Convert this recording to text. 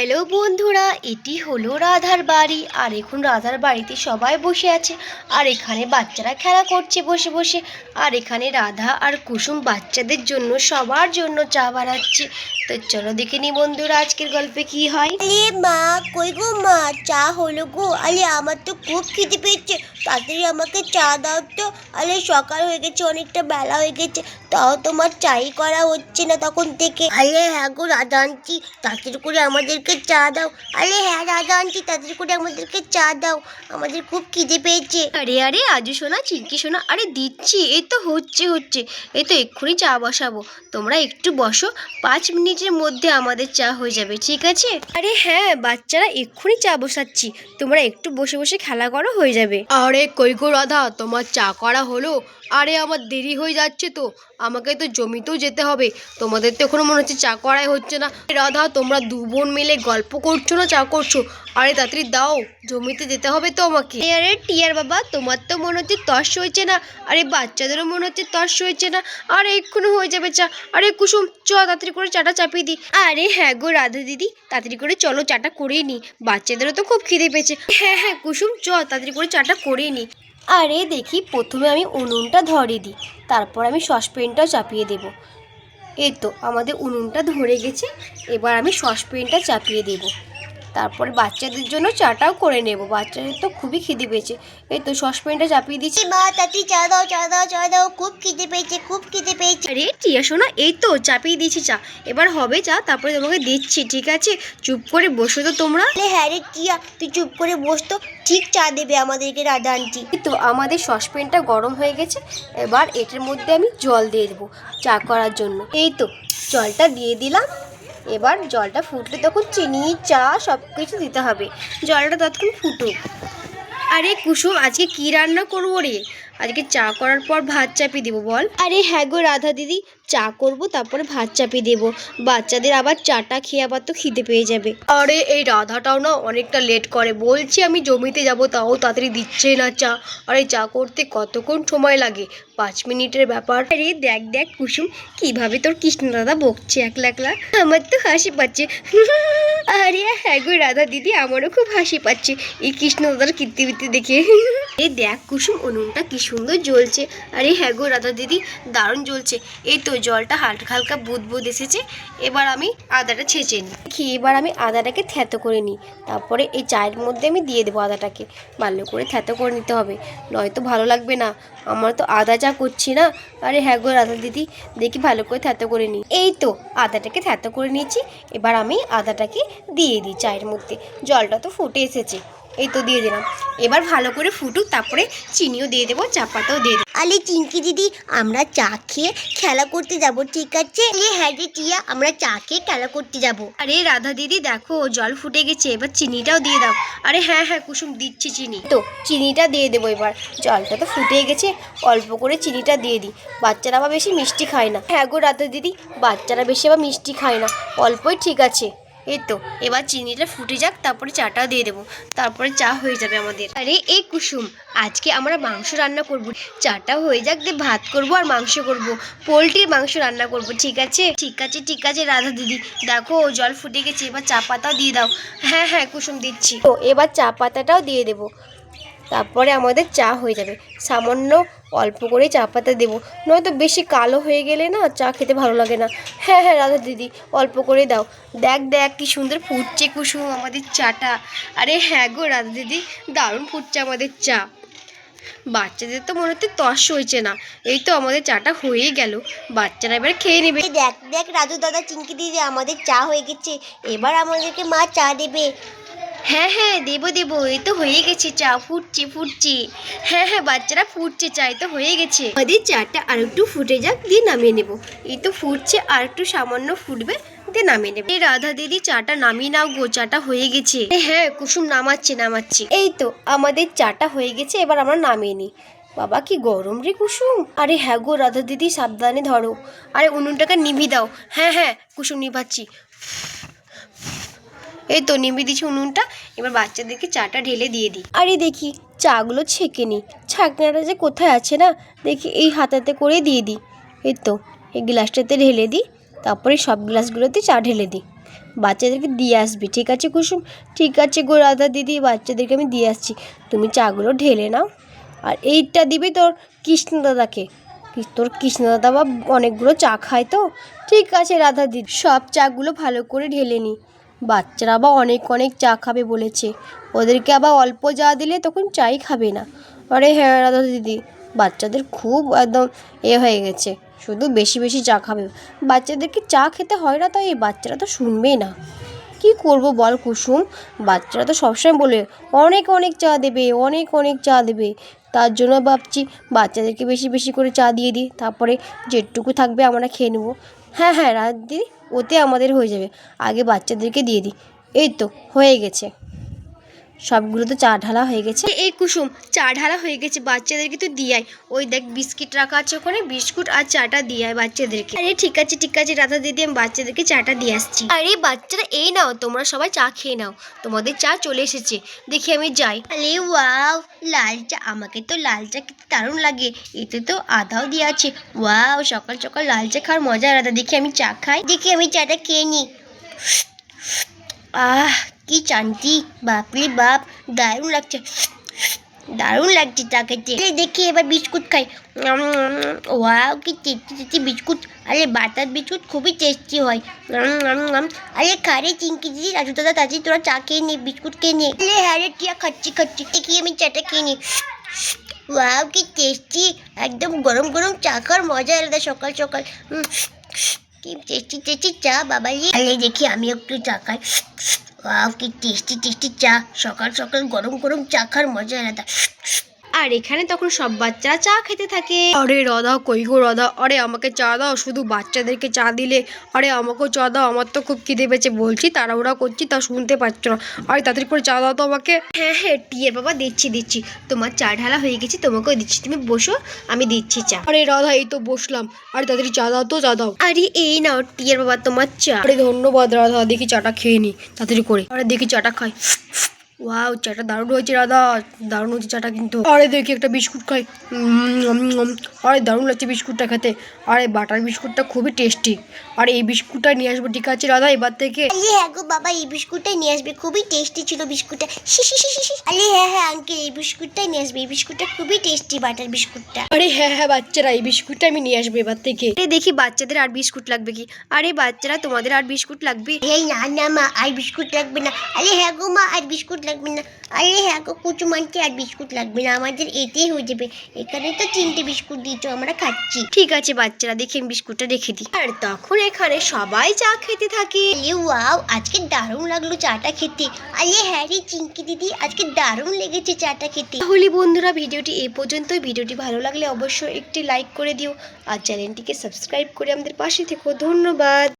Hello বন্ধুরা, এটি হলো রাধার বাড়ি। আর এখন রাধার বাড়িতে সবাই বসে আছে। আর এখানে বাচ্চারা খেলা করছে বসে বসে। আর এখানে রাধা আর কুসুম বাচ্চাদের জন্য সবার জন্য চা বানাচ্ছে। তো চলো দেখে নি বন্ধুরা আজকের গল্পে কি হয়। আরে মা, কই গো মা, চা হলো গো। আরে আমার তো খুব খিদে পেয়েছে, তাড়াতাড়ি আমাকে চা দাও তো। আরে সকাল হয়ে গেছে, অনেকটা বেলা হয়ে গেছে, তাও তোমার চাই করা হচ্ছে না তখন থেকে। আরে হ্যাঁ গো রাধা আন্টি, তাড়াতাড়ি করে আমাদেরকে চা দাও। আরে হ্যাঁ রাধা আন্টি, তাড়াতাড়ি করে আমাদেরকে চা দাও, আমাদের খুব খিদে পেয়েছে। আরে আরে আজু সোনা, চিনকি সোনা, আরে দিচ্ছি, এই তো হচ্ছে এই তো এক্ষুনি চা বসাবো। তোমরা একটু বসো, 5 মিনিটের মধ্যে আমাদের চা হয়ে যাবে, ঠিক আছে? আরে হ্যাঁ বাচ্চারা, এক্ষুনি চা বসাচ্ছি, তোমরা একটু বসে বসে খেলা করো, হয়ে যাবে। আরে কই গো রাধা, তোমার চা করা হলো? আরে আমার দেরি হয়ে যাচ্ছে তো, আমাকে তো জমিতেও যেতে হবে। তোমাদের তো এখনো মনে হচ্ছে চা করাই হচ্ছে না। রাধা, তোমরা দু বোন মিলে গল্প করছো না চা করছো? আরে তাড়াতাড়ি দাও, জমিতে যেতে হবে তো আমাকে। আরে টিয়ার বাবা, তোমার তো মনে হচ্ছে তর্স হয়েছে না, আরে বাচ্চাদেরও মনে হচ্ছে তর্স হয়েছে না। আরে এক্ষুনি হয়ে যাবে চা। আরে কুসুম, তাড়াতাড়ি করে চাটা চাপিয়ে দিই। আরে হ্যাঁ গো রাধা দিদি, তাড়াতাড়ি করে চলো চাটা করেই নি, বাচ্চাদেরও তো খুব খিদে পেয়েছে। হ্যাঁ হ্যাঁ কুসুম, তাড়াতাড়ি করে চাটা করেই নি। আরে দেখি, প্রথমে আমি উনুনটা ধরিয়ে দিই, তারপর আমি সসপ্যানটাও চাপিয়ে দেব। এই তো আমাদের উনুনটা ধরে গেছে, এবার আমি সসপ্যানটা চাপিয়ে দেবো। তারপরে বাচ্চাদের জন্য চাটাও করে নেব, বাচ্চাদের তো খুবই খিদে পেয়েছে। এই তো সসপ্যানটা চাপিয়ে দিচ্ছি। মা তাড়াতাড়ি চা দাও, চা দাও, চা দাও, খুব খিদে পেয়েছে, খুব খিদে পেয়েছে। আরে টিয়া শোনা, এই তো চাপিয়ে দিয়েছি চা, এবার হবে চা, তারপরে তোমাকে দিচ্ছি, ঠিক আছে? চুপ করে বসো তো তোমরা। আরে হ্যাঁ রে টিয়া, তুই চুপ করে বস তো, ঠিক চা দেবে আমাদেরকে রাধা আন্টি। এই তো আমাদের সসপ্যানটা গরম হয়ে গেছে, এবার এটার মধ্যে আমি জল দিয়ে দেবো চা করার জন্য। এই তো জলটা দিয়ে দিলাম, এবার জলটা ফুটলে তখন চিনি চা সব কিছু দিতে হবে, জলটা ততক্ষণ ফুটুক। আরে কুসুম, আজকে কি রান্না করবো রে? আজকে চা করার পর ভাত চাপিয়ে দেবো বল। আরে হ্যাঁ গো রাধা দিদি, চা করব তারপরে ভাত চাপিয়ে দেবো, বাচ্চাদের আবার চাটা খেয়ে আবার তো খিদে পেয়ে যাবে। আরে এই রাধাটাও না অনেকটা লেট করে, বলছি আমি জমিতে যাব তাও তাড়াতাড়ি দিচ্ছে না চা। আরে চা করতে কতক্ষণ সময় লাগে? 5 মিনিটের ব্যাপার। আরে দেখ দেখ কুসুম, কিভাবে তোর কৃষ্ণ দাদা বকছে একলা একলা, আমার তো হাসি পাচ্ছে। আরে হ্যাঁ গো রাধা দিদি, আমারও খুব হাসি পাচ্ছে এই কৃষ্ণ দাদার কীর্তিবৃত্তি দেখে। এই দেখ কুসুম, উনুনটা কি সুন্দর জ্বলছে। আরে হ্যাঁ গো রাধা দিদি, দারুণ জ্বলছে। এই তো জলটা হালকা হালকা বুদ বুদ এসেছে, এবার আমি আদাটা ছেঁচে নিই। এবার আমি আদাটাকে থ্যাতো করে নিই, তারপরে এই চায়ের মধ্যে আমি দিয়ে দেবো আদাটাকে। ভালো করে থ্যাতো করে নিতে হবে, নয়তো ভালো লাগবে না। আমার তো আদা চা করছি না। আরে হ্যাঁ গো রাধা দিদি, দেখি ভালো করে থ্যাতো করে নিই। এই তো আদাটাকে থ্যাতো করে নিয়েছি, এবার আমি আদাটাকে দিয়ে দিই চায়ের মধ্যে। জলটা তো ফুটে এসেছে, এই তো দিয়ে দিলাম। এবার ভালো করে ফুটুক, তারপরে চিনিও দিয়ে দেবো, চা পাতাও দিয়ে দেবো। আরে চিনকি দিদি, আমরা চা খেয়ে খেলা করতে যাব, ঠিক আছে? আরে হ্যাঁ রে টিয়া, আমরা চা খেয়ে খেলা করতে যাব। আরে রাধা দিদি দেখো, জল ফুটে গেছে, এবার চিনিটাও দিয়ে দাও। আরে হ্যাঁ হ্যাঁ কুসুম, দিচ্ছি চিনি। তো চিনিটা দিয়ে দেবো এবার, জলটা তো ফুটে গেছে, অল্প করে চিনিটা দিয়ে দিই। বাচ্চারা আবার বেশি মিষ্টি খায় না। হ্যাঁ গো রাধা দিদি, বাচ্চারা বেশি আবার মিষ্টি খায় না, অল্পই ঠিক আছে। এই তো এবার চিনিটা ফুটে যাক, তারপরে চাটাও দিয়ে দেবো, তারপরে চা হয়ে যাবে আমাদের। আরে এই কুসুম, আজকে আমরা মাংস রান্না করব, চাটা হয়ে যাক দিয়ে ভাত করব আর মাংস করব, পোলট্রির মাংস রান্না করব, ঠিক আছে? ঠিক আছে ঠিক আছে রাধা দিদি, দেখো জল ফুটে গেছে, এবার চা পাতাও দিয়ে দাও। হ্যাঁ হ্যাঁ কুসুম, দিচ্ছি। তো এবার চা পাতাটাও দিয়ে দেবো, তারপরে আমাদের চা হয়ে যাবে। সামান্য অল্প করে চা পাতা দেবো, নয়তো বেশি কালো হয়ে গেলে না চা খেতে ভালো লাগে না। হ্যাঁ হ্যাঁ রাধা দিদি, অল্প করে দাও। দেখ দেখ কি সুন্দর ফুটছে কুসুম আমাদের চাটা। আরে হ্যাঁ গো রাধা দিদি, দারুণ ফুটছে আমাদের চা। বাচ্চাদের তো মনে হচ্ছে তর্স হয়েছে না। এই তো আমাদের চাটা হয়েই গেল, বাচ্চারা এবার খেয়ে নেবে। দেখ দেখ রাজু দাদা, চিনকি দিদি, আমাদের চা হয়ে গেছে, এবার আমাদেরকে মা চা দেবে। হ্যাঁ হ্যাঁ দেবো দেবো, এই তো হয়ে গেছে চা, ফুটছে। হ্যাঁ হ্যাঁ বাচ্চারা, ফুটছে চা, এই তো হয়ে গেছে। আমাদের চাটা আর একটু ফুটে যাক, দিয়ে নামিয়ে নেব। এই তো ফুটছে, আর একটু সামান্য ফুটবে, দিয়ে নামিয়ে নেব। এই রাধা দিদি, চাটা নামিয়ে নাও গো, চাটা হয়ে গেছে। হ্যাঁ কুসুম, নামাচ্ছি। এই তো আমাদের চাটা হয়ে গেছে, এবার আমরা নামিয়ে নিই। বাবা কি গরম রে কুসুম। আরে হ্যাঁ গো রাধা দিদি, সাবধানে ধরো। আরে উনুনটাকে নিভিয়ে দাও। হ্যাঁ হ্যাঁ কুসুম, নিভাচ্ছি। এই তো নিভিয়ে দিচ্ছি উনুনটা, এবার বাচ্চাদেরকে চাটা ঢেলে দিয়ে দিই। আরে দেখি চাগুলো ছেঁকে নিই, ছাঁকনাটা যে কোথায় আছে না, দেখি এই হাতাতে করে দিয়ে দিই। এই তো এই গ্লাসটাতে ঢেলে দিই, তারপরে সব গ্লাসগুলোতে চা ঢেলে দিই। বাচ্চাদেরকে দিয়ে আসবি, ঠিক আছে কুসুম? ঠিক আছে গো রাধা দিদি, বাচ্চাদেরকে আমি দিয়ে আসছি, তুমি চাগুলো ঢেলে নাও। আর এইটা দিবি তোর কৃষ্ণদাদাকে, তোর কৃষ্ণদাদা বা অনেকগুলো চা খায় তো। ঠিক আছে রাধা দিদি, সব চাগুলো ভালো করে ঢেলে নি। বাচ্চারা আবার অনেক অনেক চা খাবে বলেছে, ওদেরকে আবার অল্প চা দিলে তখন চাই খাবে না। আরে হ্যাঁ রাধা দিদি, বাচ্চাদের খুব একদম হয়ে গেছে, শুধু বেশি বেশি চা খাবে। বাচ্চাদেরকে চা খেতে হয় না, তো এই বাচ্চারা তো শুনবেই না। কি করব বল কুসুম, বাচ্চারা তো সবসময় বলে অনেক অনেক চা দেবে, অনেক অনেক চা দেবে। তার জন্য ভাবছি বাচ্চাদেরকে বেশি বেশি করে চা দিয়ে দিই, তারপরে যেটুকু থাকবে আমরা খেয়ে নেবো। হ্যাঁ হ্যাঁ রাত দিদি, ওতে আমাদের হয়ে যাবে, আগে বাচ্চাদেরকে দিয়ে দিই। এই তো হয়ে গেছে, সবগুলো তো চা ঢালা হয়ে গেছে। এই কুসুম, চা ঢালা হয়ে গেছে, বাচ্চাদেরকে তো দিয়ে আয়। ওই দেখ বিস্কিট রাখা আছে ওখানে, বিস্কুট আর চাটা দিয়ে আয় বাচ্চাদেরকে। আরে ঠিক আছে রাধা দিদি, আমি বাচ্চাদেরকে চাটা দিয়ে আসছি। আরে বাচ্চারা এই নাও, তোমরা সবাই চা খেয়ে নাও, তোমাদের চা চলে এসেছে। দেখি আমি যাই। আরে ওয়াও, লাল চা, আমাকে তো লাল চা খেতে দারুণ লাগে, এতে তো আদাও দেওয়া আছে। ওয়াও, সকাল সকাল লাল চা খাওয়ার মজা আলাদা। দেখি আমি চা খাই, দেখি আমি চাটা খেয়ে নিই। কি শান্তি, বাপরে বাপ, দারুণ লাগছে, দারুণ লাগছে চা খেতে। দেখি এবার বিস্কুট খাই। ওয়াও, কি টেস্টি টেস্টি বিস্কুট। আরে বাটার বিস্কুট খুবই টেস্টি হয়। আরে খারে চিঙ্কি দিদি, রাজু দাদা, তাড়াতাড়ি তোরা চা খেয়ে নে, বিস্কুট খেয়ে নে। হ্যাঁ রে টিয়া, খাচ্ছি দেখি আমি চাটা খেয়ে নি। ওয়াও, কি টেস্টি, একদম গরম গরম চা খাওয়ার মজা আলাদা সকাল সকাল। কি টেস্টি টেস্টি চা বাবাজি। আরে দেখি আমি একটু চা খাই। ওয়াও, কি টেস্টি টেস্টি চা, সকাল সকাল গরম গরম চা খাওয়ার মজা আলাদা। আর এখানে তখন সব বাচ্চারা চা খেতে থাকে। আরে রাধা, কই গো রাধা, আরে আমাকে চা দাও, শুধু বাচ্চাদেরকে চা দিলে। আরে আমাকেও চা দাও, আমার তো খুব খিদে পেয়েছে, বলছি তাড়াহুড়া করছি, তা শুনতে পাচ্ছ না। আরে তাড়াতাড়ি করে চা দাও তো আমাকে। হ্যাঁ হ্যাঁ টিয়ের বাবা, দিচ্ছি, তোমার চা ঢালা হয়ে গেছে, তোমাকেও দিচ্ছি, তুমি বসো, আমি দিচ্ছি চা। আরে রাধা, এই তো বসলাম, আরে তাড়াতাড়ি চা দাও তো, চা দাও। আরে এই নাও টিয়ের বাবা তোমার চা। আরে ধন্যবাদ রাধা, দেখি চাটা খেয়ে নি তাড়াতাড়ি করে। আরে দেখি চাটা খাই। ওয়াও, চাটা দারুণ হয়েছে রাধা, দারুণ হয়েছে চাটা কিন্তু। আরে দেখি একটা বিস্কুট খাই। আরে দারুণ লাগছে বিস্কুটটা খেতে। আরে বাটার বিস্কুটটা খুবই টেস্টি। আরে এই বিস্কুটটা নিয়ে আসবো, ঠিক আছে রাধা, এবার থেকে। আরে হ্যাঁ গো বাবা, এই বিস্কুটটাই নিয়ে আসবে, খুবই টেস্টি ছিল বিস্কুটটা। আরে হ্যাঁ হ্যাঁ আঙ্কেল, এই বিস্কুটটাই নিয়ে আসবে, এই বিস্কুটটা খুবই টেস্টি, বাটার বিস্কুটটা। আরে হ্যাঁ হ্যাঁ বাচ্চারা, এই বিস্কুটটা আমি নিয়ে আসবো এবার থেকে। আরে দেখি বাচ্চাদের আর বিস্কুট লাগবে কি? আরে বাচ্চারা, তোমাদের আর বিস্কুট লাগবে? এই না না মা, আর বিস্কুট লাগবে না। আরে হ্যাঁ গো মা, আর বিস্কুট লাগবে না। আরে হ্যাঁ গো কুচুমানকে, আর বিস্কুট লাগবে না, আমাদের এতেই হয়ে যাবে। এখানে তো 3টে বিস্কুট দিয়েছো, আমরা খাচ্ছি। ঠিক আছে বাচ্চারা, দেখি আমি বিস্কুটটা রেখে দিই। আর তখন এখানে সবাই চা খেতে থাকে। আরে ওয়াও, আজকে দারুণ লাগলো চাটা খেতে। আরে হ্যাঁ রে চিঙ্কি দিদি, আজকে দারুণ লেগেছে চাটা খেতে। তাহলে বন্ধুরা, ভিডিওটি এই পর্যন্তই। ভিডিওটি ভালো লাগলে অবশ্যই একটি লাইক করে দিও, আর চ্যানেলটিকে সাবস্ক্রাইব করে আমাদের পাশে থেকো। ধন্যবাদ।